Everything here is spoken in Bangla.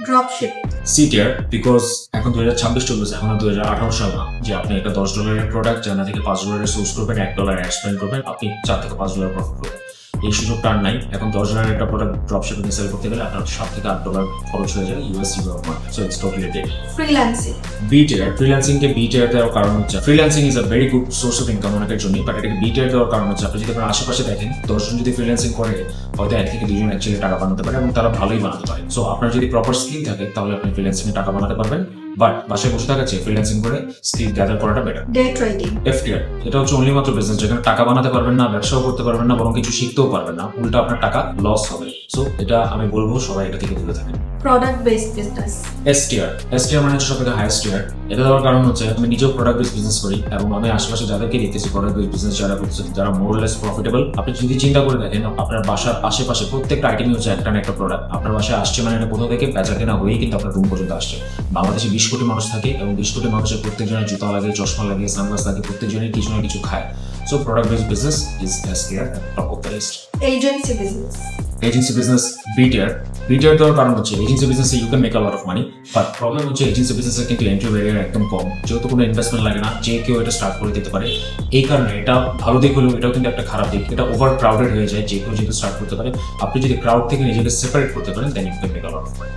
ড্রপশিপ। সি টিয়ার বিকজ এখন 2026 চলতেছে, এখন আর 2018 সাল না যে আপনি একটা $10 প্রোডাক্ট জানা থেকে $5 সোর্স করবেন, $1 অ্যাড স্পেন্ড করবেন, আপনি $4 থেকে $5 প্রফিট করবেন। এই সুযোগটা আর নাই। এখন $10 একটা প্রোডাক্ট ড্রপশিপিং সেল করতে গেলে আপনার $7 থেকে $8 খরচ হয়ে যায় US Europe market. So it's totally different. Freelancing. B tier, freelancing কে বি টিয়ার দেওয়ার কারণ হচ্ছে freelancing is a very good source of income অনেকের জন্য, বাট এটাকে বি টিয়ার দেওয়ার কারণ হচ্ছে আপনি যদি আপনার আশেপাশে দেখেন 10 জন যদি ফ্রিল্যান্সিং করে হয়তো 1 থেকে 2 জন অ্যাকচুয়ালি টাকা বানাতে পারে এবং তারা ভালোই বানাতে পারে। সো আপনার যদি প্রপার স্কিল থাকে তাহলে আপনি ফ্রিল্যান্সিং এ টাকা বানাতে পারবেন, বাট বাসায় বসে থাকার চেয়ে ফ্রিল্যান্সিং করে স্কিল গ্যাদার করাটা বেটার। Day trading. এফ টিয়ার, এটা হচ্ছে অনলি মাত্র বিজনেস যেখানে টাকা বানাতে পারবেন না, ব্যবসাও করতে পারবেন না, বরং কিছু শিখতেও পারবেন না, উল্টা আপনার টাকা লস হবে। সো এটা আমি বলবো সবাই এটা থেকে দূরে থাকেন। Product based business. এস টিয়ার মানে হচ্ছে সবথেকে হাইয়েস্ট টিয়ার। এটা দেওয়ার কারণ হচ্ছে আমি নিজেও প্রোডাক্ট বেস বিজনেস করি এবং আমি আশেপাশে যাদেরকে দেখতেছি প্রোডাক্ট বেস বিজনেস যারা করছে যারা মোরলেস প্রফিটেবল। আপনি যদি চিন্তা করে দেখেন আপনার বাসার আশেপাশে প্রত্যেকটা আইটেমই হচ্ছে একটা না একটা প্রোডাক্ট আপনার বাসায় আসছে, মানে এটা কোথাও থেকে বেচা কেনা হয়েই কিন্তু আপনার রুম পর্যন্ত আসছে। বাংলাদেশে 20 কোটি মানুষ থাকে এবং 20 কোটি মানুষের প্রত্যেকজনের জুতা লাগে, চশমা লাগে, সানগ্লাস লাগে, প্রত্যেকজনের কিছু না কিছু খায়। So product base business is S tier, top of the list. Agency business. Agency business B tier. B tier দেওয়ার কারণ হচ্ছে এজেন্সি বিজনেসে you can make a lot of money, but problem হচ্ছে এজেন্সি বিজনেসে কিন্তু এন্ট্রি ব্যারিয়ার একদম কম, যেহেতু কোনো ইনভেস্টমেন্ট লাগে না, যে কেউ এটা স্টার্ট করে দিতে পারে। এই কারণে এটা ভালো দিক হলেও এটাও কিন্তু একটা খারাপ দিক, এটা ওভার ক্রাউডেড হয়ে যায়, যে কেউ যেহেতু স্টার্ট করতে পারে। আপনি যদি ক্রাউড থেকে নিজেকে সেপারেট করতে পারেন then you can make a lot of money.